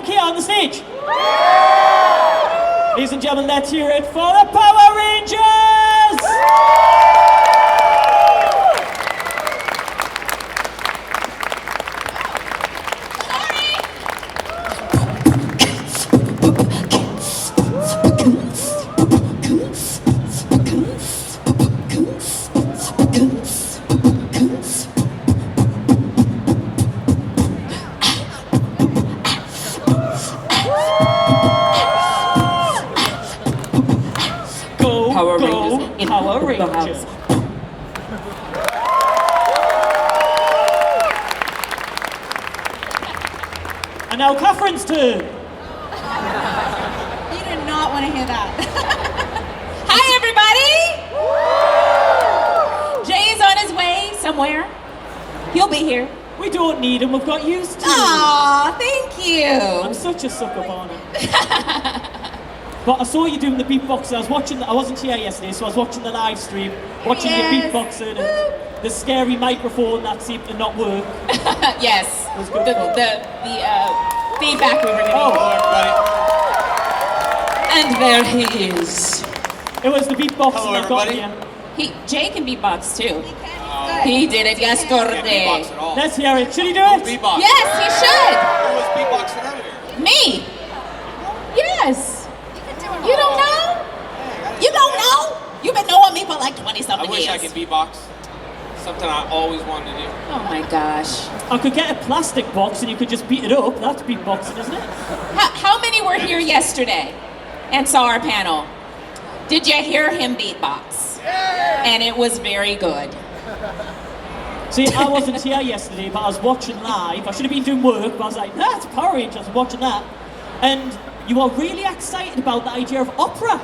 Nakia on the stage. Ladies and gentlemen, let's hear it for the Power Rangers! Power Rangers in Power the Rangers. house. And now Catherine's turn. You did not want to hear that. Hi, everybody! Jay is on his way somewhere. He'll be here. We don't need him, we've got used to him. Aw, thank I'm you. such a sucker for him. But I saw you doing the beatboxing. I wasn't here yesterday, so I was watching the live stream, watching Yes. you beatboxing and the scary microphone that seemed to not work. Yes. It was good The fun. feedback we were getting. Oh, And there he is. it was the beatboxing Hello, that got everybody. me. Jay can beatbox too. Oh, He did it can't beatbox yesterday. at all. Let's hear it. Should he do Who's it? beatbox? Yes, he should. Who was beatboxing earlier? Me. Yes. You don't know? You don't know? You've been knowing me for like 20-something I wish years. I could beatbox. Something I always wanted to do. Oh my gosh. I could get a plastic box and you could just beat it up. That's beatboxing, isn't it? How many were here yesterday and saw our panel? Did you hear him beatbox? And it was very good. See, I wasn't here yesterday, but I was watching live. I should have been doing work, but I was like, it's Power Rangers, I was watching that. And you are really excited about the idea of opera.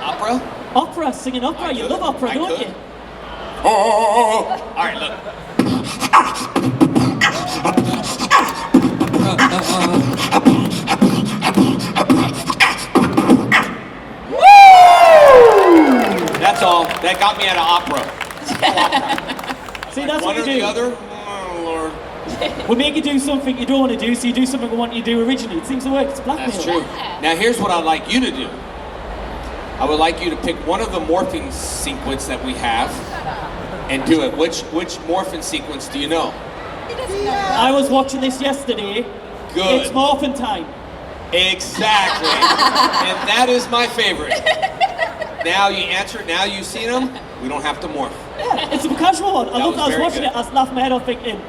Opera? Opera, singing opera. You love opera, don't you? Oh. All right, look. That's all. That got me out of opera. See, that's One what or you the do. other? Oh, Lord. We make you do something you don't want to do, so you do something we want you to do originally. It seems to work. It's blackmail. That's true. Now here's what I'd like you to do. I would like you to pick one of the morphing sequence that we have and do it. Which morphing sequence do you know? I was watching this yesterday. Good. It's morphin' time. Exactly. And that is my favorite. Now you answer it, now you've seen them, we don't have to morph. Yeah, it's a casual one. I was was very watching good. it, I was laughing my head off thinking,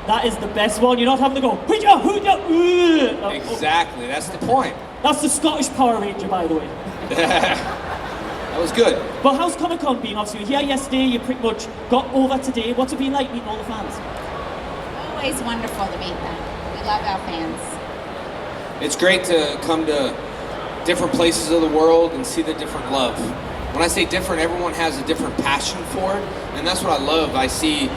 that is the best one. You're not having to go, hooja, hooja, ooh. Exactly, that's the point. That's the Scottish Power Ranger, by the way. That was good. But how's Comic Con been? Obviously, you were here yesterday, you pretty much got over today. What's it been like meeting all the fans? Always wonderful to meet them. We love our fans. It's great to come to different places of the world and see the different love. When I say different, everyone has a different passion for it, and that's what I love. I see,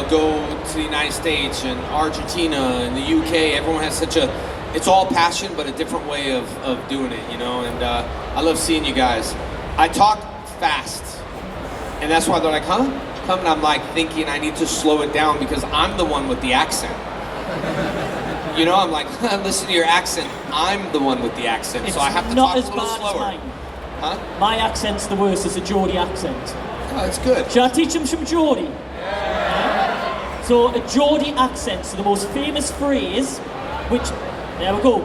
go to the United States and Argentina and the UK, everyone has such a, it's all passion, but a different way of doing it, and I love seeing you guys. I talk fast, and that's why they're like, huh? Come, and I'm like thinking I need to slow it down because I'm the one with the accent. I'm like, listen to your accent. I'm the one with the accent, It's so I have to not talk a as little bad slower. as mine. Huh? My accent's the worst, it's a Geordie accent. Oh, that's good. Shall I teach them some Geordie? Yeah. So a Geordie accent, so the most famous phrase, which, there we go,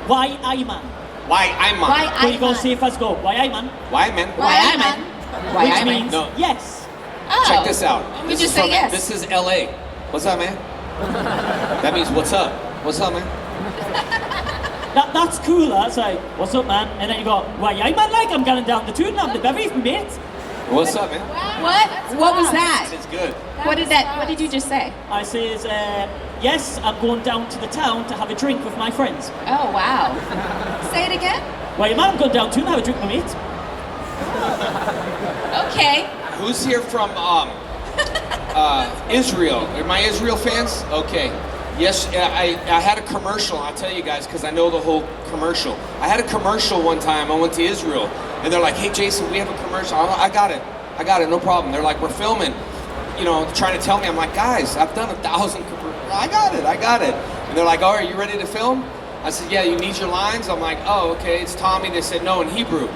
why I man. Why I'm on? Why So I you gotta man? say it as go, why I man, Why man? Why I man? Why which I man? means No. yes. Oh. Check this out. You This just is say from- yes. This is LA. What's up, man? That means what's up? What's up, man? That's cool, that's like, what's up man? And then you go, why I man, like I'm going down the tune, I'm the bevy from mate. What's up, man? What was that? It's good. What did you just say? I says, yes, I'm going down to the town to have a drink with my friends. Oh, wow. Say it again. Why man, I'm going down to have a drink with my mate. Okay. Who's here from Israel? Are my Israel fans? Okay. Yes, I had a commercial. I'll tell you guys because I know the whole commercial. I had a commercial one time. I went to Israel, and they're like, "Hey, Jason, we have a commercial." I got it, no problem. They're like, "We're filming," trying to tell me. I'm like, "Guys, I've done 1,000 commercials. I got it." And they're like, oh, are you ready to film? I said, yeah, you need your lines? I'm like, oh, okay, it's Tommy. They said, no, in Hebrew.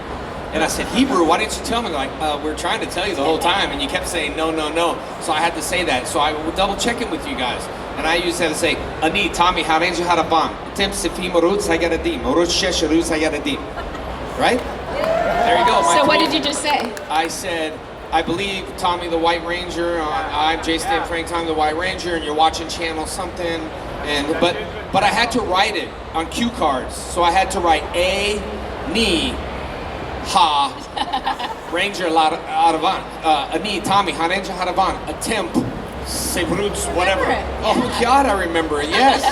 And I said, Hebrew, why didn't you tell me? They're like, we're trying to tell you the whole time, and you kept saying no, no, no. So I had to say that. So I would double check it with you guys. And I used to have to say, Ani, Tommy, harenju haraban. Tim sifi morut sayaradim. Morut shesharu sayaradim. Right? There you go. So what did you just say? I said, I believe Tommy the White Ranger. I'm Jason and Frank, Tommy the White Ranger, and you're watching channel something. And but I had to write it on cue cards. So I had to write A, Ni, Ha, Ranger Haravan, Ani, Tommy, Harenja Haravan, attempt, Sebroots, whatever. Oh God, I remember it. Yes.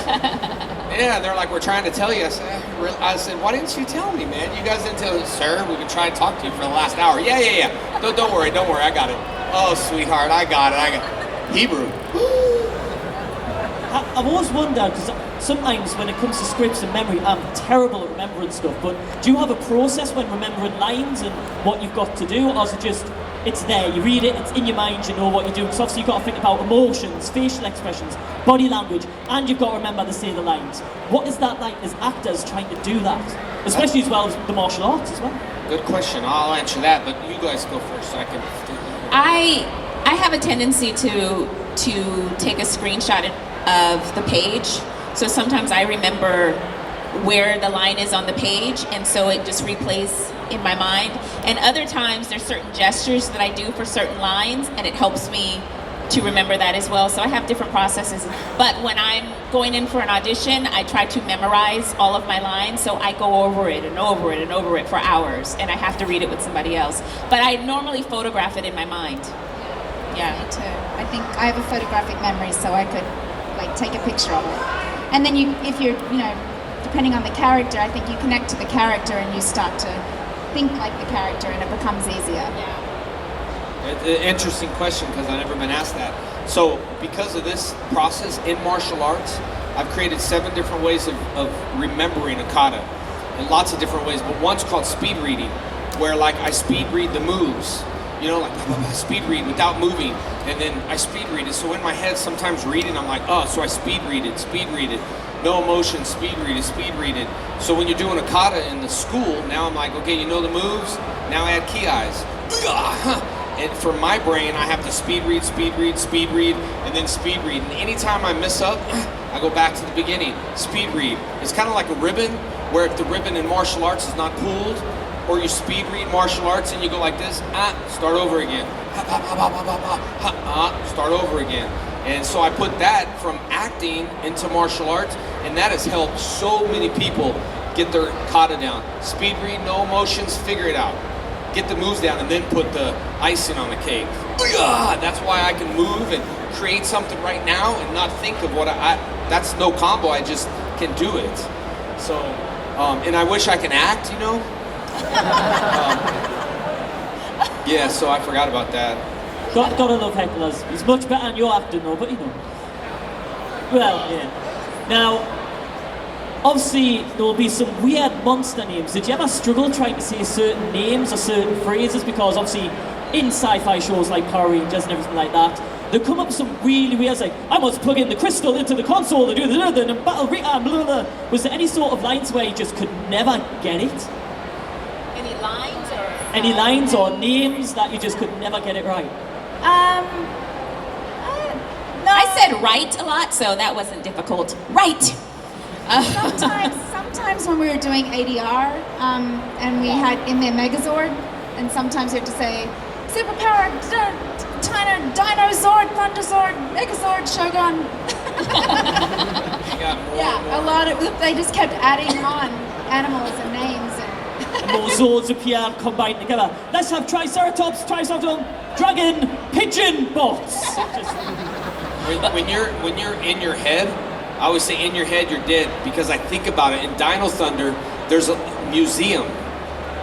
Yeah, they're like, we're trying to tell you. I said, why didn't you tell me, man? You guys didn't tell me, sir. We've been trying to talk to you for the last hour. Yeah. Don't worry, I got it. Oh, sweetheart, I got it. Hebrew. I've always wondered, because sometimes when it comes to scripts and memory, I'm terrible at remembering stuff, but do you have a process when remembering lines and what you've got to do, or is it just, it's there, you read it, it's in your mind, you know what you're doing? Because obviously you've got to think about emotions, facial expressions, body language, and you've got to remember to say the lines. What is that like as actors trying to do that? Especially as well as the martial arts as well. Good question, I'll answer that, but you guys go first so I can... I have a tendency to take a screenshot of the page. So sometimes I remember where the line is on the page, and so it just replays in my mind. And other times there's certain gestures that I do for certain lines, and it helps me to remember that as well. So I have different processes. But when I'm going in for an audition, I try to memorize all of my lines, so I go over it and over it and over it for hours, and I have to read it with somebody else. But I normally photograph it in my mind. Yeah. Me too. I think I have a photographic memory, so I could like take a picture of it. And then if you're, depending on the character, I think you connect to the character and you start to think like the character, and it becomes easier. Yeah. Interesting question, because I've never been asked that. So because of this process in martial arts, I've created 7 different ways of remembering a kata, in lots of different ways, but one's called speed reading, where like I speed read the moves. Like speed read without moving, and then I speed read it. So in my head, sometimes reading, I'm like, oh, so I speed read it. No emotion, speed read it. So when you're doing a kata in the school, now I'm like, okay, you know the moves, now add ki eyes. And for my brain, I have to speed read, and then speed read. And anytime I mess up, I go back to the beginning, speed read. It's kind of like a ribbon, where if the ribbon in martial arts is not pulled, or you speed read martial arts and you go like this, start over again. Start over again. And so I put that from acting into martial arts, and that has helped so many people get their kata down. Speed read, no emotions, figure it out. Get the moves down and then put the icing on the cake. That's why I can move and create something right now and not think of what that's no combo, I just can do it. So, and I wish I can act, Yeah, so I forgot about that. Gotta love hecklers. He's much better than your acting though, but Well, yeah. Now, obviously there will be some weird monster names. Did you ever struggle trying to say certain names or certain phrases? Because obviously in sci-fi shows like Power Rangers and everything like that, they come up with some really weird, like, I must plug in the crystal into the console to do the other and battle blah, blah, blah. Was there any sort of lines where you just could never get it? Any lines or names that you just could never get it right? No. I said right a lot, so that wasn't difficult. Right! Sometimes when we were doing ADR, and we had in there Megazord, and sometimes you have to say, Superpower, Dino Zord, Thunderzord, Megazord, Shogun. A lot of, they just kept adding on animals and names. More Zords appear combined together. Let's have Triceratops, Dragon, Pigeon bots. When you're in your head, I always say in your head you're dead, because I think about it. In Dino Thunder, there's a museum,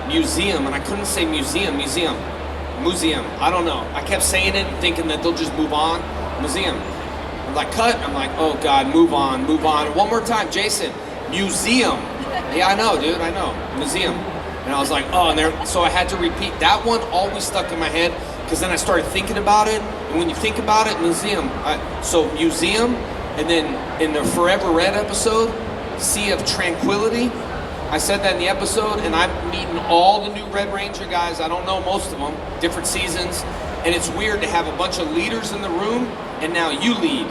and I couldn't say museum. I don't know. I kept saying it and thinking that they'll just move on. Museum. I'm like, cut. I'm like, oh God, move on. One more time, Jason. Museum. Yeah, I know, dude. I know. Museum. And I was like, oh, so I had to repeat. That one always stuck in my head, because then I started thinking about it, and when you think about it, museum. So museum, And then in the Forever Red episode, Sea of Tranquility, I said that in the episode, and I'm meeting all the new Red Ranger guys. I don't know most of them, different seasons. And it's weird to have a bunch of leaders in the room, and now you lead.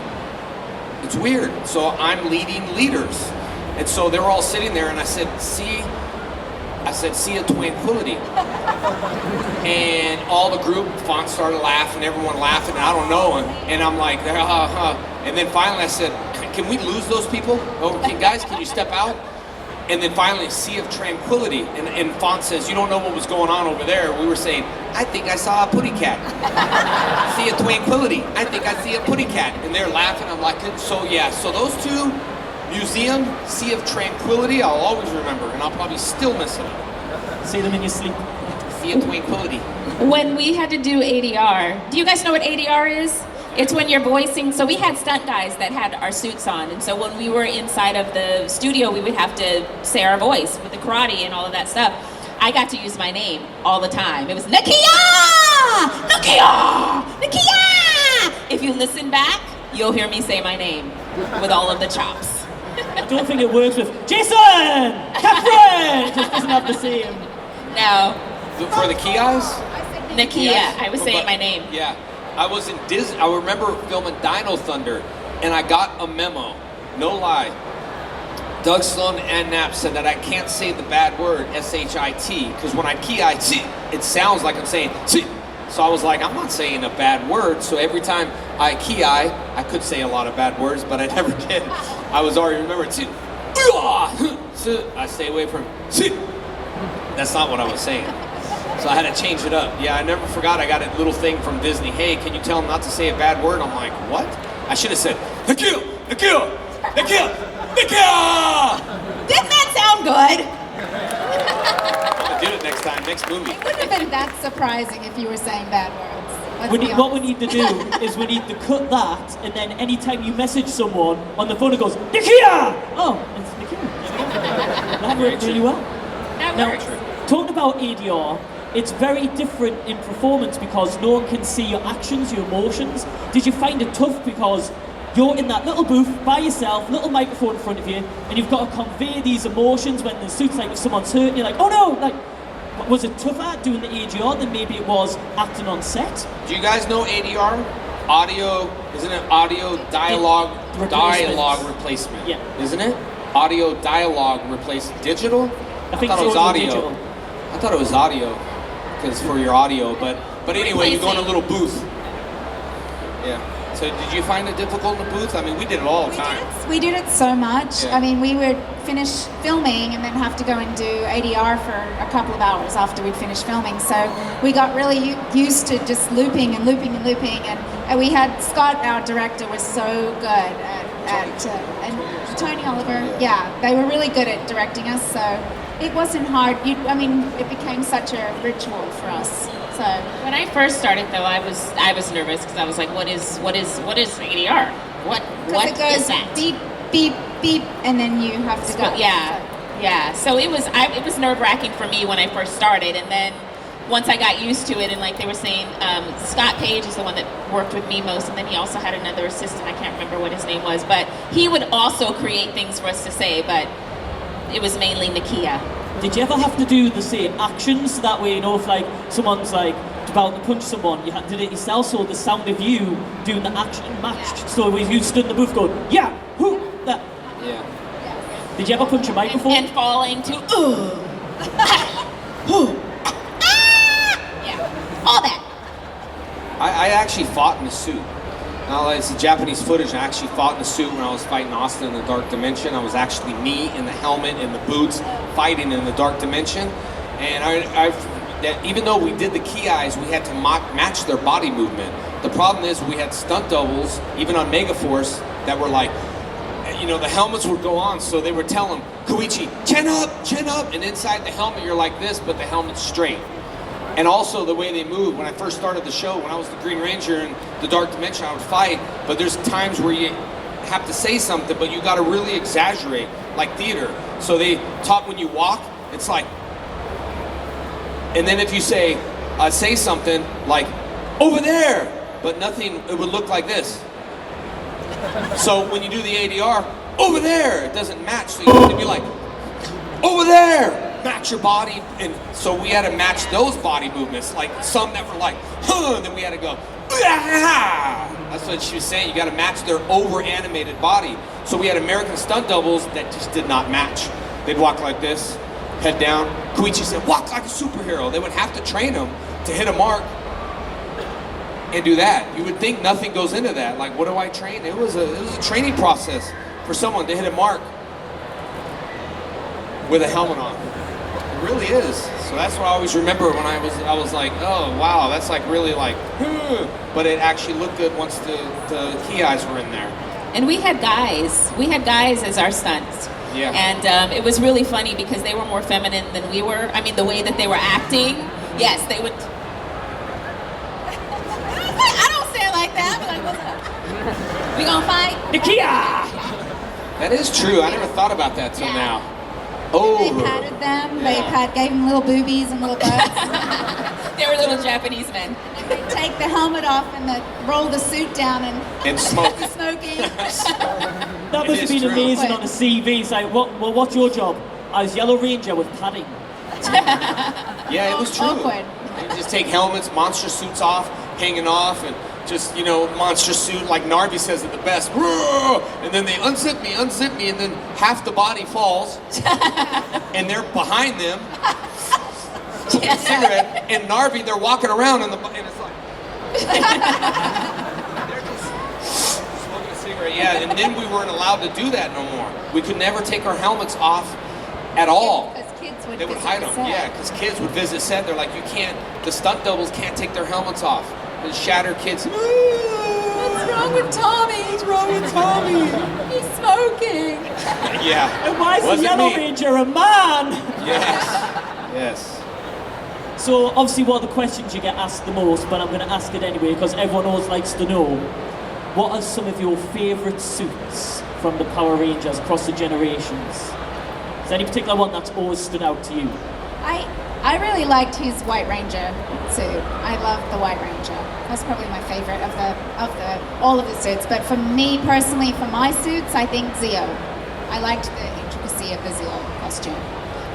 It's weird. So I'm leading leaders. And so they were all sitting there, and I said, Sea of Tranquility. And all the group fonts started laughing, everyone laughing, and I don't know. And I'm like, And then finally I said, can we lose those people? Oh, guys, can you step out? And then finally, Sea of Tranquility. And Font says, you don't know what was going on over there. We were saying, I think I saw a putty cat. Sea of Tranquility. I think I see a putty cat. And they're laughing. I'm like, so yeah. So those two, Museum, Sea of Tranquility, I'll always remember. And I'll probably still miss it. See them in your sleep. Sea of Tranquility. When we had to do ADR, do you guys know what ADR is? It's when you're voicing, so we had stunt guys that had our suits on, and so when we were inside of the studio, we would have to say our voice with the karate and all of that stuff. I got to use my name all the time. It was Nakia! Nakia! Nakia! If you listen back, you'll hear me say my name with all of the chops. I don't think it works with Jason! Catherine! Just doesn't have the same. No. For the Kias? Nakia, I was saying my name. Yeah. I was in Disney. I remember filming Dino Thunder, and I got a memo. No lie. Doug Sloan and Knapp said that I can't say the bad word S-H-I-T, because when I ki, it sounds like I'm saying T. So I was like, I'm not saying a bad word. So every time I ki, I could say a lot of bad words, but I never did. I was already remembering T. I stay away from T. That's not what I was saying. So I had to change it up. Yeah, I never forgot I got a little thing from Disney. Hey, can you tell them not to say a bad word? I'm like, what? I should have said, Nakia! Nakia! Nakia! Nakia! Didn't that sound good? I'm gonna do it next time, next movie. It wouldn't have been that surprising if you were saying bad words. Let's be What we honest. need to do is we need to cut that, and then anytime you message someone on the phone, it goes, Nakia! Oh, it's Nakia. That worked really well. That Now, works. talking about ADR, it's very different in performance because no one can see your actions, your emotions. Did you find it tough because you're in that little booth by yourself, little microphone in front of you, and you've got to convey these emotions when the suit's like if someone's hurt, you're like, oh no, like, was it tougher doing the ADR than maybe it was acting on set? Do you guys know ADR? Audio, isn't it audio dialogue replacement? Yeah. Isn't it? Audio dialogue replace digital? I think thought it was so, audio. digital. I thought it was audio, because for your audio, but anyway, you go in a little booth. Yeah. So did you find it difficult in the booth? I mean, we did it all the time. We did it so much. Yeah. I mean, we would finish filming and then have to go and do ADR for a couple of hours after we'd finished filming. So we got really used to just looping and looping and looping. And we had Scott, our director, was so good and Tony Oliver. Yeah, they were really good at directing us. So it wasn't hard. It became such a ritual for us. So When I first started, though, I was nervous because I was like, what is ADR? What it goes is that? beep, beep, beep, and then you have to go. Yeah. So it was nerve-wracking for me when I first started, and then once I got used to it, and like they were saying, Scott Page is the one that worked with me most, and then he also had another assistant. I can't remember what his name was, but he would also create things for us to say, but it was mainly Nakia. Did you ever have to do the same actions that way? You know, if like someone's like about to punch someone, you had to do it yourself, so the sound of you doing the action matched. So you stood in the booth going, yeah, who, that. Yeah. Did you ever punch a microphone? And falling to, yeah, all that. I actually fought in the suit. Now, it's the Japanese footage. I actually fought in the suit when I was fighting Austin in the Dark Dimension. I was actually me in the helmet and the boots fighting in the Dark Dimension. And even though we did the key eyes, we had to match their body movement. The problem is we had stunt doubles, even on Megaforce, that were like, you know, the helmets would go on, so they would tell them, Koichi, chin up, and inside the helmet you're like this, but the helmet's straight. And also the way they move. When I first started the show, when I was the Green Ranger in the Dark Dimension, I would fight, but there's times where you have to say something, but you gotta really exaggerate, like theater. So they taught when you walk, it's like, and then if you say something like, over there, but nothing, it would look like this. So when you do the ADR, over there, it doesn't match. So you have to be like, over there, match your body. And so we had to match those body movements. Like some that were like, huh, and then we had to go, ah. That's what she was saying. You got to match their over-animated body. So we had American stunt doubles that just did not match. They'd walk like this, head down. Koichi said, walk like a superhero. They would have to train them to hit a mark and do that. You would think nothing goes into that. Like, what do I train? It was a training process for someone to hit a mark with a helmet on. It really is. So that's what I always remember when I was like, oh wow, that's like really like, but it actually looked good once the key eyes were in there. And we had guys as our stunts. Yeah. And it was really funny because they were more feminine than we were. I mean, the way that they were acting, yes, they would. I don't say it like that. But like, what's up? We gonna fight? Nakia! That is true. I never thought about that till Yeah. now. Oh. They patted them. They Yeah. gave them little boobies and little butts. They were little Japanese men. And they take the helmet off and roll the suit down and smoke. smoking. That It must have is been true. amazing on the CV. It's like, what's your job? I was Yellow Ranger with padding. Yeah, it was true. Awkward. They just take helmets, monster suits off, hanging off, and just, you know, monster suit, like Narvi says it the best. "Roar!" And then they unzip me, and then half the body falls, and they're behind them, smoking a cigarette, and Narvi, they're walking around, and it's like, they're just smoking a cigarette, yeah, and then we weren't allowed to do that no more. We could never take our helmets off at all. Because kids would They would visit hide the them, set. yeah, because kids would visit set. They're like, you can't, the stunt doubles can't take their helmets off. And shatter kids. What's wrong with Tommy? What's wrong with Tommy? He's smoking. Yeah. And why is the Wasn't Yellow me. Ranger a man? Yes. Yes. So obviously one of the questions you get asked the most, but I'm going to ask it anyway because everyone always likes to know, what are some of your favourite suits from the Power Rangers across the generations? Is there any particular one that's always stood out to you? I really liked his White Ranger suit. I love the White Ranger. That's probably my favorite of all of the suits. But for me personally, for my suits, I think Zeo. I liked the intricacy of the Zeo costume.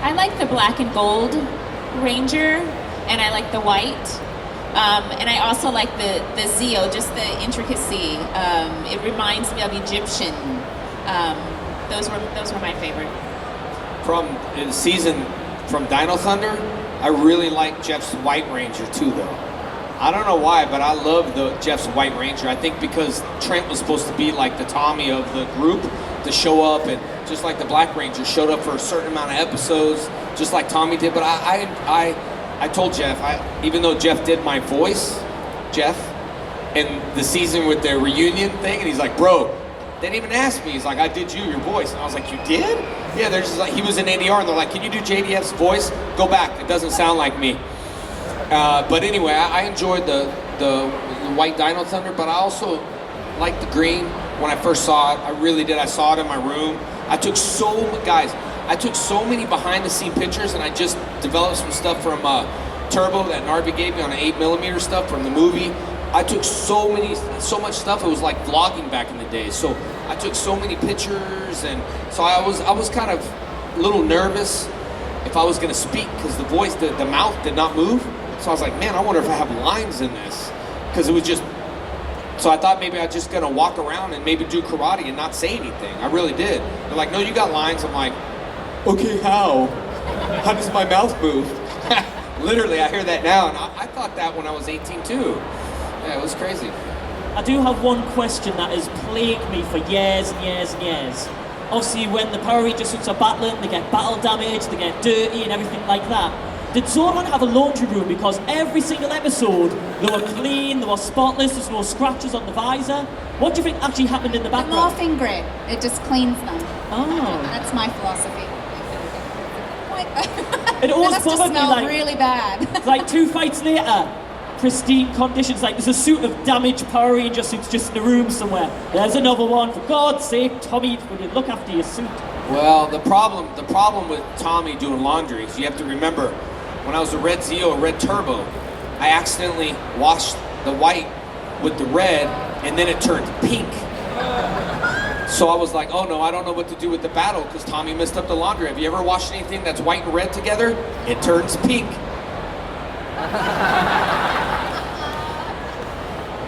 I like the black and gold Ranger, and I like the white. And I also like the Zeo, just the intricacy. It reminds me of Egyptian. Those were my favorite. From in season from Dino Thunder, I really like Jeff's White Ranger too, though. I don't know why, but I love Jeff's White Ranger. I think because Trent was supposed to be like the Tommy of the group, to show up, and just like the Black Ranger showed up for a certain amount of episodes, just like Tommy did. But I told Jeff, even though Jeff did my voice, in the season with the reunion thing, and he's like, bro, they didn't even ask me. He's like, I did your voice. And I was like, you did? Yeah, they're just like, he was in ADR, and they're like, can you do JDF's voice? Go back, it doesn't sound like me. But anyway, I enjoyed the white Dino Thunder, but I also liked the green when I first saw it. I really did. I saw it in my room. I took so many behind the scene pictures, and I just developed some stuff from Turbo that Narvi gave me on an 8mm stuff from the movie. I took so much stuff. It was like vlogging back in the day. So I took so many pictures, and so I was kind of a little nervous if I was gonna speak, because the voice, the mouth did not move. So I was like, man, I wonder if I have lines in this, because it was just. So I thought maybe I was just gonna walk around and maybe do karate and not say anything. I really did. They're like, no, you got lines. I'm like, okay, how? How does my mouth move? Literally, I hear that now, and I thought that when I was 18 too. Yeah, it was crazy. I do have one question that has plagued me for years and years and years. Obviously, when the Power Ranger suits are battling, they get battle damage, they get dirty and everything like that. Did Sutherland have a laundry room? Because every single episode, they were clean, they were spotless, there's no scratches on the visor. What do you think actually happened in the The background? morphing grid, it just cleans them. Oh. That's my philosophy. It always must have bothered me, smelled like- really bad. It's like 2 fights later, pristine conditions, like there's a suit of damaged Power Ranger suits just in the room somewhere. There's another one. For God's sake, Tommy, would you look after your suit? Well, the problem with Tommy doing laundry is you have to remember, when I was a Red Zeo, a Red Turbo, I accidentally washed the white with the red, and then it turned pink. So I was like, oh no, I don't know what to do with the battle because Tommy messed up the laundry. Have you ever washed anything that's white and red together? It turns pink.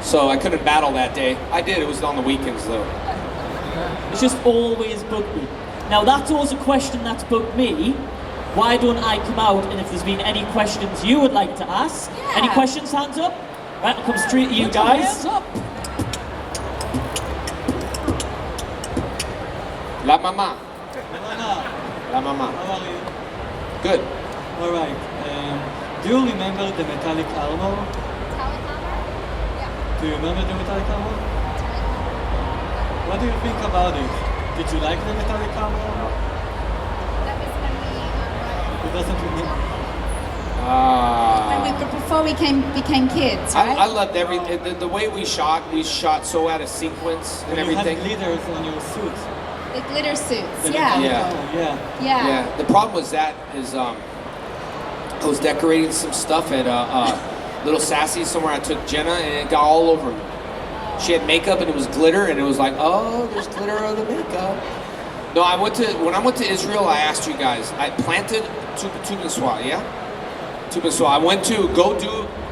So I couldn't battle that day. I did, it was on the weekends though. It's just always bugged me. Now that's always a question that's bugged me. Why don't I come out, and if there's been any questions you would like to ask? Yeah. Any questions, hands up? Right, I'll come straight to you guys. La mama. La mama. How are you? Good. All right. Do you remember the metallic armor? Do you remember the metallic armor? What do you think about it? Did you like the metallic armor? It doesn't remember. Before we became kids, right? I loved the way we shot so out of sequence and When everything. you had glitters on your suits. The glitter suits, The yeah. metallic Yeah. armor, yeah. Yeah. Yeah, the problem was that I was decorating some stuff at Little Sassy somewhere. I took Jenna and it got all over me. She had makeup and it was glitter and it was like, oh, there's glitter on the makeup. No, when I went to Israel, I asked you guys. I planted Tubenswa, yeah? Tubenswa. I went to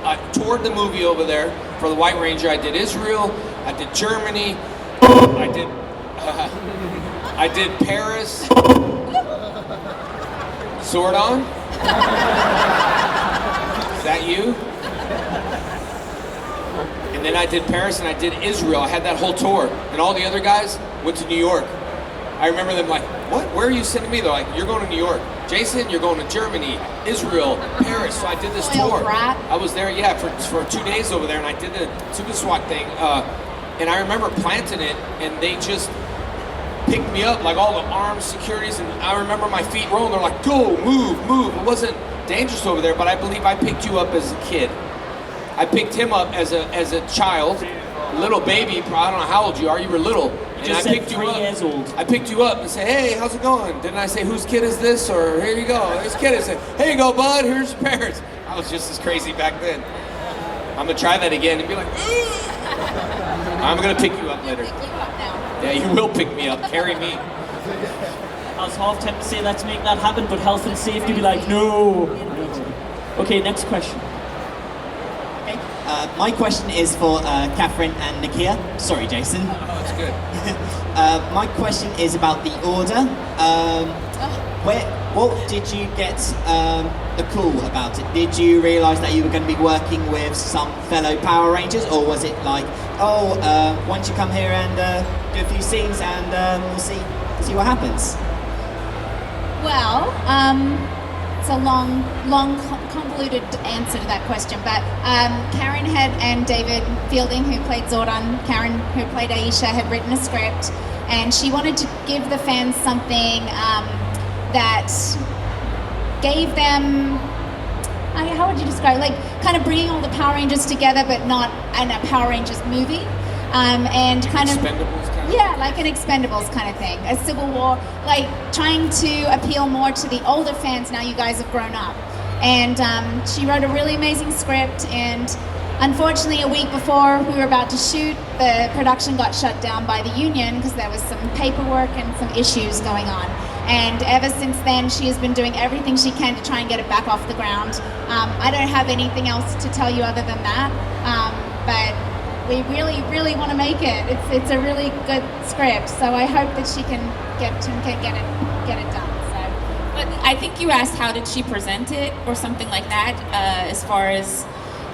I toured the movie over there for the White Ranger. I did Israel. I did Germany. I did Paris. Sword on? Is that you? And then I did Paris and I did Israel. I had that whole tour. And all the other guys went to New York. I remember them like, what? Where are you sending me? They're like, you're going to New York. Jason, you're going to Germany, Israel, Paris. So I did this Spoiled tour. brat. I was there, yeah, for 2 days over there, and I did the Super SWAT thing. And I remember planting it, and they just picked me up, like all the armed securities, and I remember my feet rolling. They're like, go, move, move. It wasn't dangerous over there, but I believe I picked you up as a kid. I picked him up as a child, little baby. I don't know how old you are. You were little. And Just I said picked 3 you up. years old. I picked you up and say, hey, how's it going? Didn't I say, whose kid is this? Or here you go, this kid is it. Here you go, bud, here's your parents. I was just as crazy back then. I'm gonna try that again and be like, I'm gonna pick you up later. Pick you up now. Yeah, you will pick me up, carry me. I was half tempted to say let's make that happen, but health and safety be like, no. Okay, next question. My question is for Catherine and Nakia. Sorry, Jason. Oh, it's good. My question is about the order. What did you get the call about it? Did you realise that you were going to be working with some fellow Power Rangers, or was it like, once you come here and do a few scenes and we'll see what happens? Well, it's a long, convoluted answer to that question, but Karen and David Fielding, who played Zordon, Karen, who played Aisha, had written a script, and she wanted to give the fans something that gave them, how would you describe it? Like kind of bringing all the Power Rangers together, but not in a Power Rangers movie, and kind of... Expendables kind of? Yeah, like an Expendables kind of thing, a Civil War, like trying to appeal more to the older fans now you guys have grown up. And she wrote a really amazing script, and unfortunately a week before we were about to shoot, the production got shut down by the union because there was some paperwork and some issues going on. And ever since then, she has been doing everything she can to try and get it back off the ground. I don't have anything else to tell you other than that, but we really, really want to make it. It's a really good script, so I hope that she can get it done. So, But I think you asked how did she present it or something like that. As far as,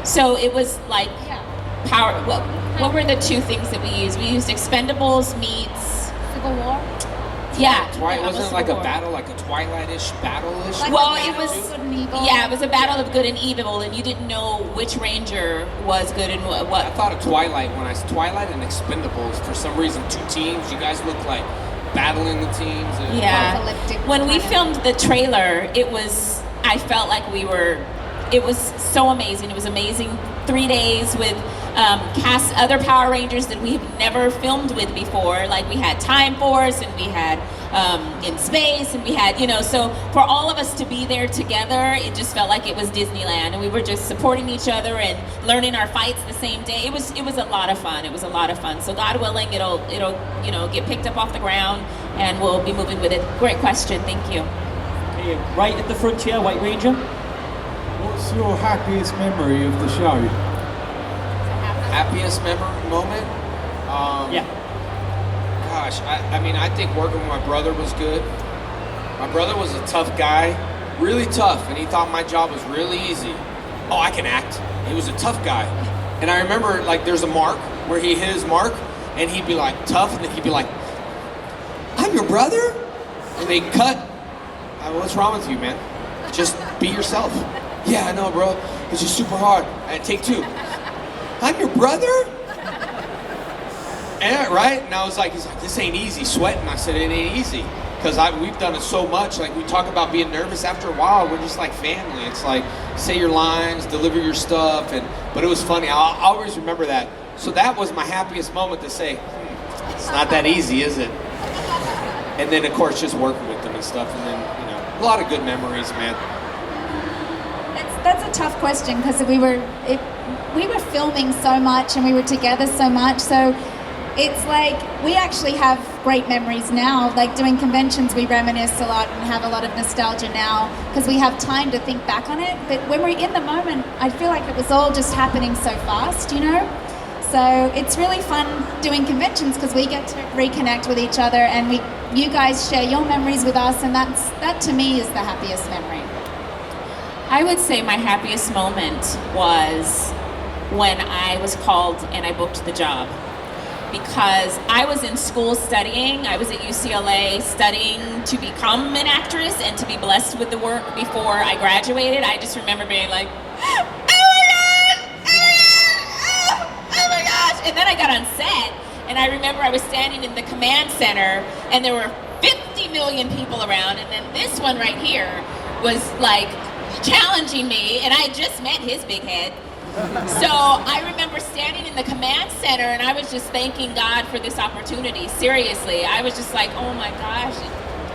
so it was like yeah, power. What were the 2 things that we used? We used Expendables meets. Civil War. Yeah. Wasn't it Civil like a War. battle, like a Twilight-ish, battle-ish? Like Well, a it battle was- of good and evil. Yeah, it was a battle of good and evil, and you didn't know which ranger was good and what. I thought of Twilight Twilight and Expendables. For some reason, 2 teams. You guys look like battling the teams. And Yeah. Apocalyptic When we kind of- filmed the trailer, I felt like it was so amazing. It was amazing 3 days with cast other Power Rangers that we've never filmed with before. Like we had Time Force, and we had In Space, and we had, so for all of us to be there together, it just felt like it was Disneyland, and we were just supporting each other and learning our fights the same day. It was a lot of fun. It was a lot of fun. So God willing, it'll get picked up off the ground, and we'll be moving with it. Great question. Thank you. Okay, right at the front here, White Ranger. What's your happiest memory of the show? Happiest moment? Yeah. Gosh, I think working with my brother was good. My brother was a tough guy, really tough, and he thought my job was really easy. Oh, I can act. He was a tough guy. And I remember, like, there's a mark where he hit his mark, and he'd be like, tough, and then he'd be like, I'm your brother? And they cut. What's wrong with you, man? Just be yourself. Yeah, I know, bro. It's just super hard. And take two. I'm your brother? And right? And I was like, he's like, this ain't easy, sweating. I said, it ain't easy. Because we've done it so much. Like, we talk about being nervous. After a while, we're just like family. It's like, say your lines, deliver your stuff. But it was funny. I'll always remember that. So that was my happiest moment to say, it's not that easy, is it? And then, of course, just working with them and stuff. And then, a lot of good memories, man. That's a tough question because we were filming so much and we were together so much. So it's like we actually have great memories now. Like doing conventions, we reminisce a lot and have a lot of nostalgia now because we have time to think back on it. But when we're in the moment, I feel like it was all just happening so fast, So it's really fun doing conventions because we get to reconnect with each other and you guys share your memories with us, and that to me is the happiest memory. I would say my happiest moment was when I was called and I booked the job. Because I was in school studying, I was at UCLA studying to become an actress and to be blessed with the work before I graduated. I just remember being like, oh my gosh! And then I got on set, and I remember I was standing in the command center, and there were 50 million people around, and then this one right here was like challenging me, and I had just met his big head. So I remember standing in the command center, and I was just thanking God for this opportunity. Seriously, I was just like, oh my gosh.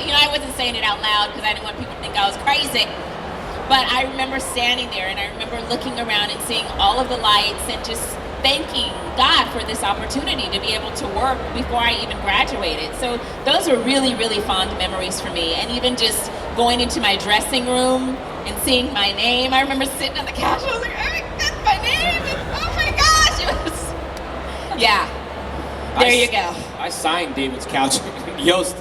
I wasn't saying it out loud because I didn't want people to think I was crazy. But I remember standing there, and I remember looking around and seeing all of the lights and just thanking God for this opportunity to be able to work before I even graduated. So those are really, really fond memories for me. And even just going into my dressing room and seeing my name. I remember sitting on the couch, I was like, that's my name, oh my gosh, it was, yeah, there you go. I signed David's couch. Yost,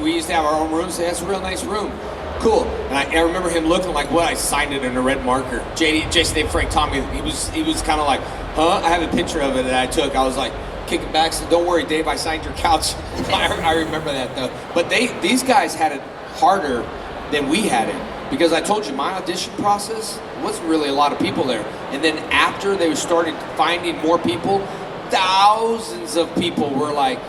we used to have our own room, so that's a real nice room. Cool. And I remember him looking like, what? I signed it in a red marker. Jason, Dave, Frank, Tommy, he was kind of like, huh? I have a picture of it that I took. I was like, kicking back, said, don't worry, Dave, I signed your couch. I remember that, though. But these guys had it harder than we had it. Because I told you, my audition process wasn't really a lot of people there. And then after they started finding more people, thousands of people were like,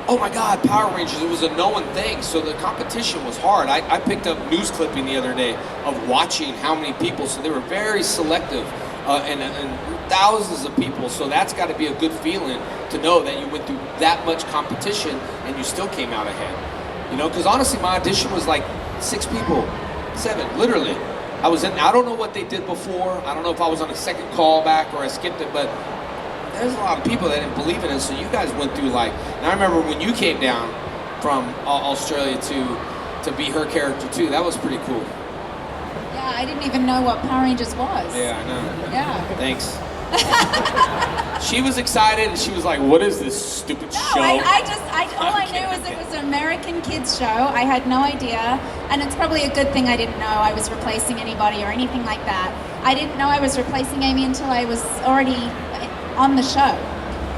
oh my God, Power Rangers, it was a known thing. So the competition was hard. I picked up news clipping the other day of watching how many people, so they were very selective and thousands of people. So that's got to be a good feeling to know that you went through that much competition and you still came out ahead. Because honestly, my audition was like 6 people. 7, literally. I don't know what they did before. I don't know if I was on a second call back or I skipped it, but there's a lot of people that didn't believe in it, so you guys went through and I remember when you came down from Australia to be her character too, that was pretty cool. Yeah, I didn't even know what Power Rangers was. Yeah, I know. Yeah. Thanks. She was excited and she was like, what is this stupid show? All I knew was it was an American kids show. I had no idea, and it's probably a good thing I didn't know I was replacing anybody or anything like that. I didn't know I was replacing Amy until I was already on the show.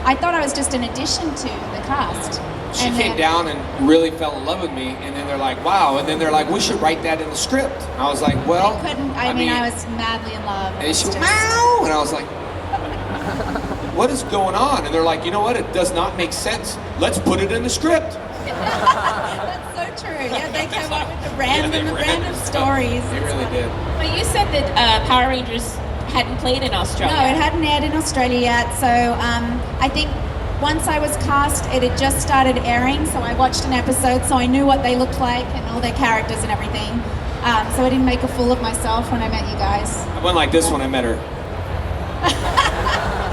I thought I was just an addition to the cast. She came down and really fell in love with me, and then they're like, wow, and then they're like, we should write that in the script. I was like, well, I couldn't. I mean, I was madly in love. And she went, meow, and I was like, what is going on? And they're like, you know what? It does not make sense. Let's put it in the script. That's so true. Yeah, they came up with the random stories. They really did. But you said that Power Rangers hadn't played in Australia. No, it hadn't aired in Australia yet. So I think once I was cast, it had just started airing. So I watched an episode, so I knew what they looked like and all their characters and everything. So I didn't make a fool of myself when I met you guys. I went like this when I met her.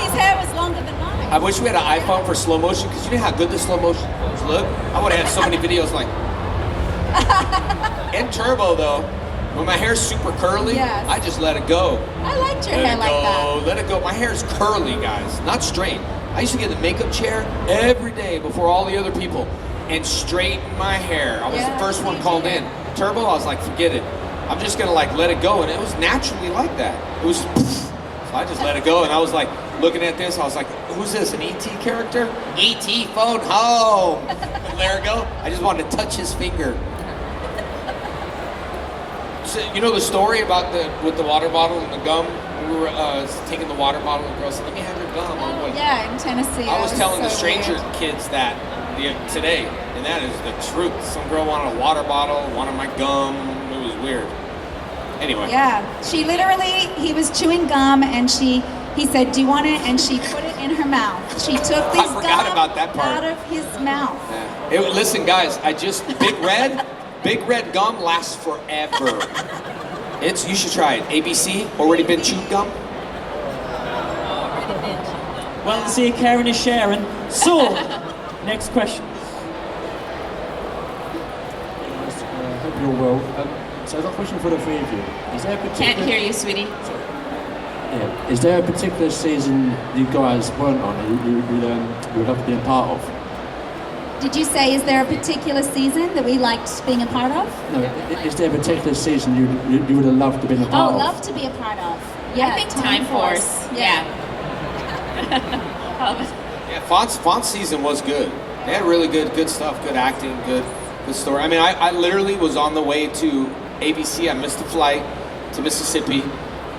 His hair was longer than mine. I wish we had an iPhone for slow motion, because you know how good the slow motion photos look? I would have had so many videos like... And turbo though, when my hair's super curly, Yes. I just let it go. I liked your Let hair it like go, that. let it go. My hair's curly, guys, not straight. I used to get the makeup chair every day before all the other people and straighten my hair. I was Yeah, the first one me called too. in. Turbo, I was like, forget it. I'm just gonna like let it go, and it was naturally like that. It was just, so I just let it go, and I was like looking at this. I was like, who's this? An ET character? ET phone home. And let it go. I just wanted to touch his finger. So, you know the story about with the water bottle and the gum? We were taking the water bottle, and the girl said, "Let me have your gum." I'm Oh, like, yeah, in Tennessee. I that was telling the so stranger weird. kids that today, and that is the truth. Some girl wanted a water bottle, wanted my gum. It was weird. Anyway. Yeah, she literally, he was chewing gum and he said, "Do you want it?" And she put it in her mouth. She took this forgot gum about that part. out of his mouth. Listen, guys, Big Red gum lasts forever. You should try it. ABC, already been chewed gum. Well, see, Karen is sharing. So, next question. Hope you're well. So I've got a question for the three of you. Is there a particular... Can't hear you, sweetie. Yeah. Is there a particular season you guys weren't on and you would love to be a part of? Did you say, is there a particular season that we liked being a part of? No, is there a particular season you would have loved to be a part Oh, of? love to be a part of. Yeah, I think Time Force. Yeah. Yeah, Font's season was good. They had really good stuff, good acting, good story. I mean, I literally was on the way to ABC. I missed a flight to Mississippi,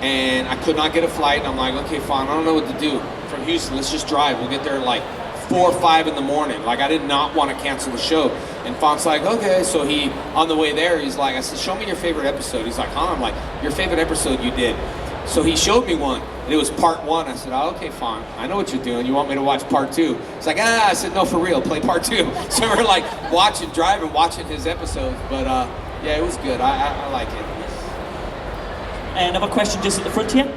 and I could not get a flight. And I'm like, okay, fine, I don't know what to do. From Houston, let's just drive. We'll get there at like 4 or 5 in the morning. Like, I did not want to cancel the show. And Font's like, okay. So he, on the way there, he's like, I said, show me your favorite episode. He's like, huh? I'm like, your favorite episode you did. So he showed me one, and it was part 1. I said, oh, okay, Font, I know what you're doing. You want me to watch part 2? He's like, I said, no, for real, play part 2. So we're like driving, watching his episodes. But yeah, it was good. I like it. Another question just at the front here.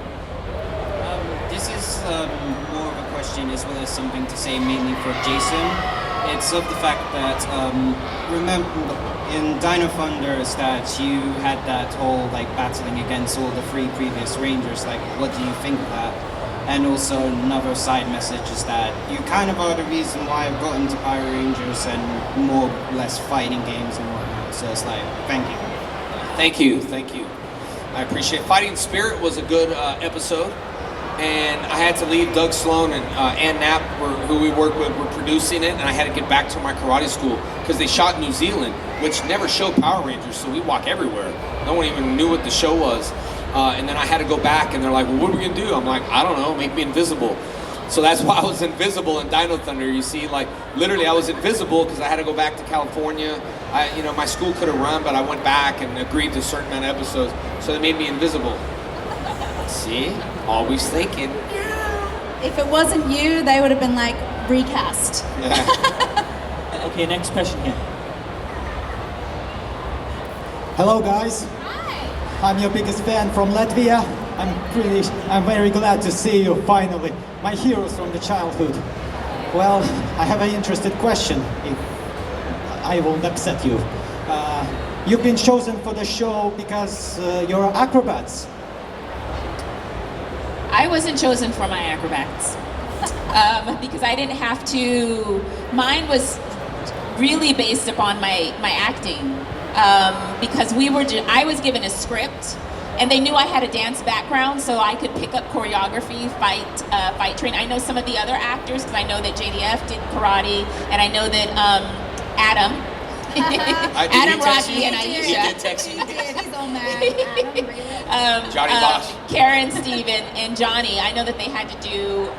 This is more of a question as well as something to say mainly for Jason. It's of the fact that, remember in Dino Thunder that you had that whole like battling against all the 3 previous Rangers, like what do you think of that? And also another side message is that you kind of are the reason why I've got into Power Rangers and more or less fighting games and whatnot. So it's like, thank you. Thank you. I appreciate it. Fighting Spirit was a good episode. And I had to leave. Doug Sloan and Ann Knapp, who we work with, were producing it, and I had to get back to my karate school because they shot in New Zealand, which never showed Power Rangers, so we walk everywhere. No one even knew what the show was. And then I had to go back, and they're like, well, what are we gonna do? I'm like, I don't know, make me invisible. So that's why I was invisible in Dino Thunder. You see, like, literally I was invisible because I had to go back to California. My school could have run, but I went back and agreed to a certain amount of episodes, so they made me invisible. See? Always thinking. If it wasn't you, they would have been like, recast. Yeah. Okay, next question here. Hello guys. Hi. I'm your biggest fan from Latvia. I'm very glad to see you finally. My heroes from the childhood. Well, I have an interesting question, if I won't upset you. You've been chosen for the show because you're acrobats. I wasn't chosen for my acrobats because I didn't have to. Mine was really based upon my acting because I was given a script and they knew I had a dance background, so I could pick up choreography, fight train. I know some of the other actors because I know that JDF did karate, and I know that Adam. Adam, Rocky, and Aisha. He did text you. He did. He's all mad. Adam, really? Johnny Bosch. Karen, Steven, and Johnny. I know that they had to do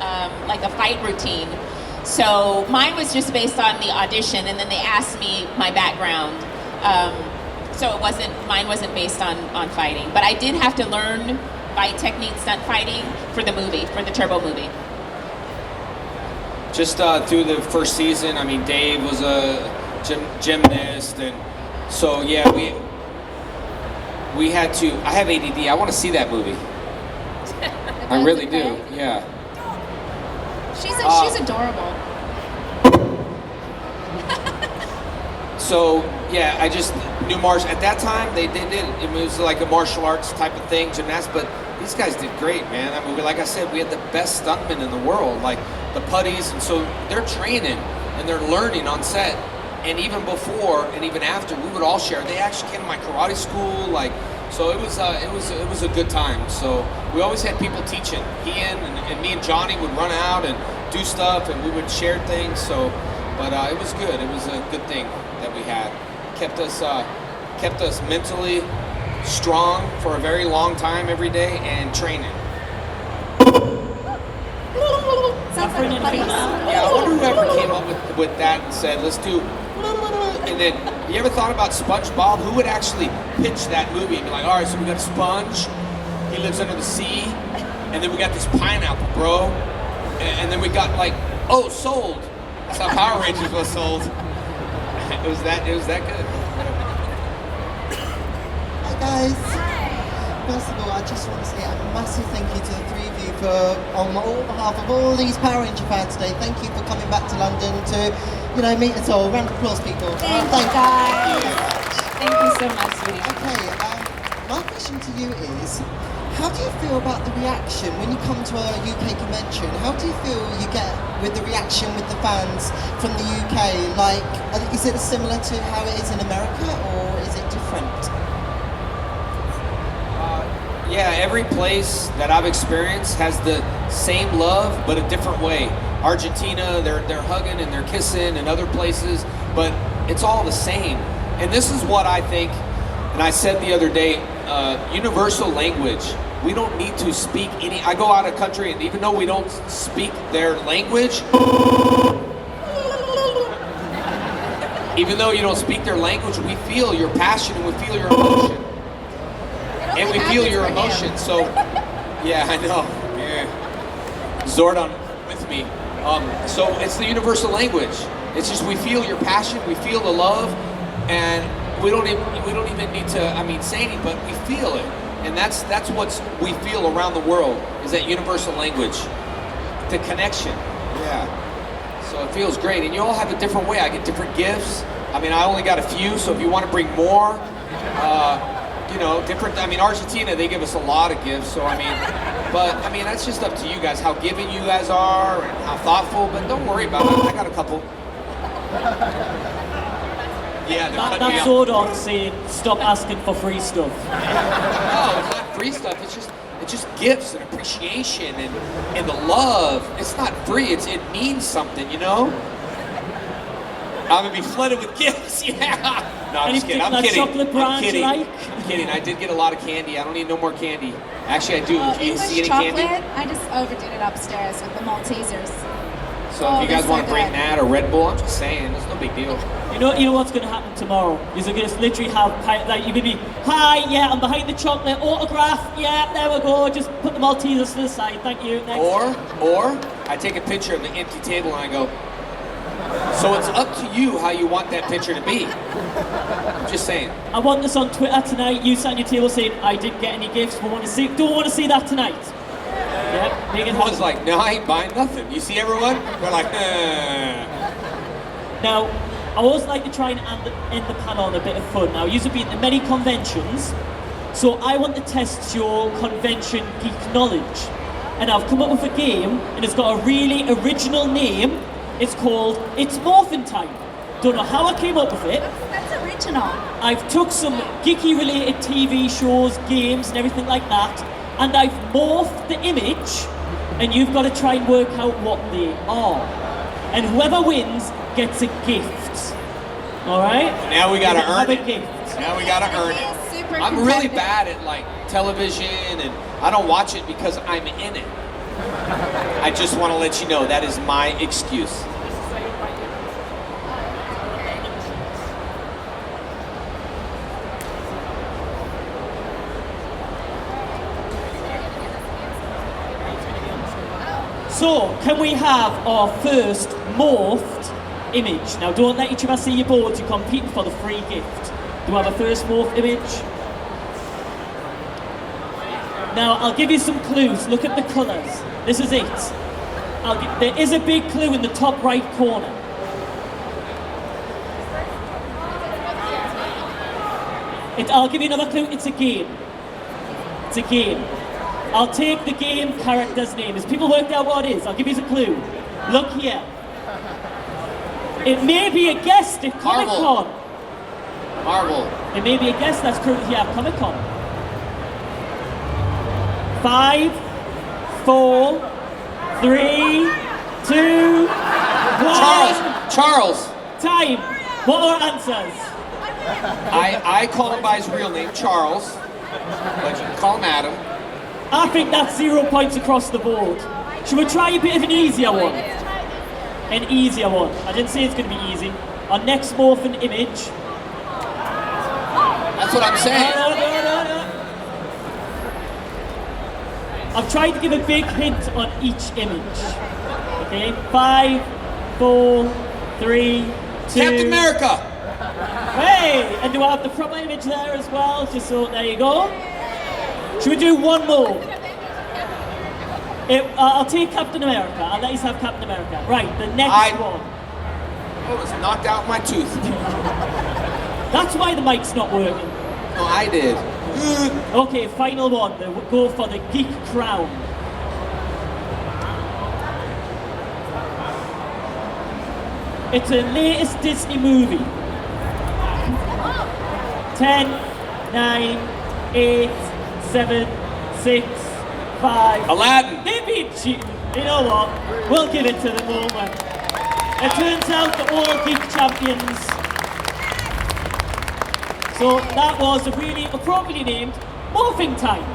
like a fight routine. So mine was just based on the audition, and then they asked me my background. So mine wasn't based on fighting. But I did have to learn fight technique stunt fighting for the movie, for the Turbo movie? Just through the first season, I mean, Dave was a gymnast, and so yeah, we had to. I have ADD. I want to see that movie. I really do. Yeah. She's adorable. So yeah, I just knew martial. At that time, they did it. It was like a martial arts type of thing, gymnastics. But these guys did great, man. I mean, like I said, we had the best stuntmen in the world, like the putties, and so they're training and they're learning on set. And even before and even after, we would all share. They actually came to my karate school, like. So it was a good time. So we always had people teaching. Ian and me and Johnny would run out and do stuff, and we would share things. So, but it was good. It was a good thing that we had. Kept us mentally strong for a very long time every day and training. Sounds like a funny. Yeah, I wonder whoever came up with that and said, let's do. And then, you ever thought about SpongeBob? Who would actually pitch that movie and be like, all right, so we got a sponge, he lives under the sea, and then we got this pineapple, bro, and then we got like, oh, sold. That's how Power Rangers was sold. It was that good. Hi guys. First of all, I just want to say a massive thank you to the three of you for, on behalf of all these Power Ranger fans today, thank you for coming back to London to, meet us all. Round of applause, people. Thank you, guys. Thank you so much, sweetie. Okay, my question to you is, how do you feel about the reaction when you come to a UK convention? How do you feel you get with the reaction with the fans from the UK? Like, is it similar to how it is in America, or is it different? Yeah, every place that I've experienced has the same love, but a different way. Argentina, they're hugging and they're kissing, and other places, but it's all the same. And this is what I think, and I said the other day, universal language. We don't need to speak any. I go out of country, and even though we don't speak their language, even though you don't speak their language, we feel your passion and we feel your emotion. And we feel your emotion, so yeah, I know. Yeah, Zordon with me. So it's the universal language. It's just we feel your passion, we feel the love, and we don't even need to say anything, but we feel it, and that's what we feel around the world, is that universal language, the connection. Yeah. So it feels great, and you all have a different way. I get different gifts. I only got a few, so if you want to bring more. Different. Argentina, they give us a lot of gifts, so that's just up to you guys, how giving you guys are and how thoughtful, but don't worry about it. I got a couple. Yeah, that's Zordon saying, stop asking for free stuff. No, it's not free stuff, it's just gifts and appreciation and the love. It's not free, it means something, I'm gonna be flooded with gifts, yeah. No, I'm just kidding. I'm kidding. I'm kidding. I did get a lot of candy. I don't need no more candy. Actually, I do. Do you see any chocolate, candy? I just overdid it upstairs with the Maltesers. So if you guys want to bring that or Red Bull, I'm just saying, it's no big deal. You know what's going to happen tomorrow? You're going to literally have, you're going to be, hi, yeah, I'm behind the chocolate, autograph, yeah, there we go, just put the Maltesers to the side, thank you, next. Or I take a picture of the empty table and I go, so it's up to you how you want that picture to be. I'm just saying. I want this on Twitter tonight. You sat on your table saying, I didn't get any gifts, but don't want to see that tonight. Yeah, make it happen. Everyone's like, no, I ain't buying nothing. You see everyone? They're like, Now, I always like to try and end the panel on a bit of fun. Now, you've been to many conventions, so I want to test your convention geek knowledge. And I've come up with a game, and it's got a really original name. It's called It's Morphin' Time. Don't know how I came up with it. That's original. I've took some geeky related TV shows, games and everything like that, and I've morphed the image, and you've got to try and work out what they are. And whoever wins gets a gift. Alright? Now we gotta earn it. Gift. Now we gotta earn it. I'm really bad at television, and I don't watch it because I'm in it. I just want to let you know that is my excuse. So, can we have our first morphed image? Now, don't let each of us see your boards. You're competing for the free gift. Do we have a first morphed image? Now, I'll give you some clues. Look at the colours. This is it. There is a big clue in the top right corner. I'll give you another clue. It's a game. It's a game. I'll take the game character's name. As people worked out what it is, I'll give you a clue. Look here. It may be a guest at Comic-Con. Marvel. It may be a guest that's currently here at Comic-Con. 5, 4, 3, 2, 1. Charles. Time. What are our answers? I call him by his real name, Charles. But you can call him Adam. I think that's 0 points across the board. Should we try a bit of an easier one? An easier one. I didn't say it's going to be easy. Our next morphin image. That's what I'm saying. No. I've tried to give a big hint on each image. Okay, 5, 4, 3, 2. Captain America. Hey, and do I have the proper image there as well? Just so, there you go. Should we do one more? I'll take Captain America. I'll let you have Captain America. Right, the next one. I was knocked out my tooth. That's why the mic's not working. No, I did. Okay, final one. We'll go for the Geek Crown. It's a latest Disney movie. 10, 9, 8, 7, 6, 5. Aladdin. They've been cheating. You know what? We'll give it to them all, man. It turns out they're all geek champions. So that was a really appropriately named Morphing Time.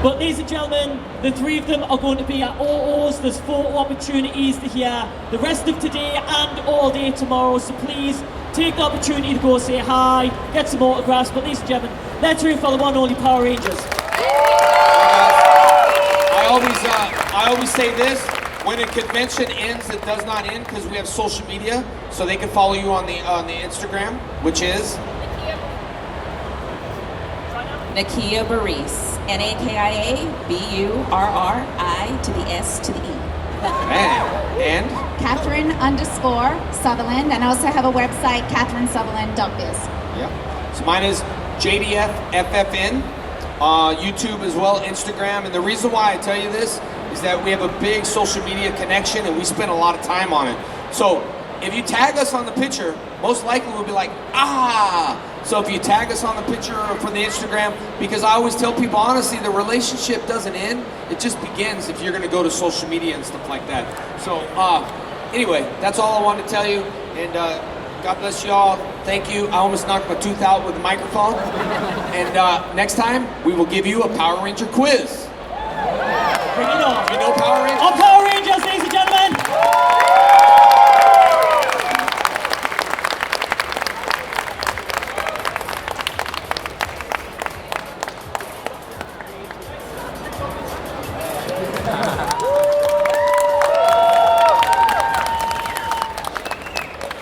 But ladies and gentlemen, the three of them are going to be at OO's. There's 4 opportunities to hear the rest of today and all day tomorrow. So please take the opportunity to go say hi, get some autographs. But ladies and gentlemen, let's root for the one and only Power Rangers. I always say this. When a convention ends, it does not end because we have social media, so they can follow you on the Instagram, which is Nakia Burrise. NAKIA BURRI to the E. And Catherine_Sutherland, and I also have a website, catherinesutherland.biz. Yeah. So mine is JDFFFN, YouTube as well, Instagram. And the reason why I tell you this is that we have a big social media connection and we spend a lot of time on it. So if you tag us on the picture, most likely we'll be like, ah. So if you tag us on the picture for the Instagram, because I always tell people, honestly, the relationship doesn't end. It just begins if you're going to go to social media and stuff like that. So anyway, that's all I wanted to tell you. And God bless you all. Thank you. I almost knocked my tooth out with the microphone. And next time, we will give you a Power Ranger quiz. Bring it on. You know Power Rangers? Okay.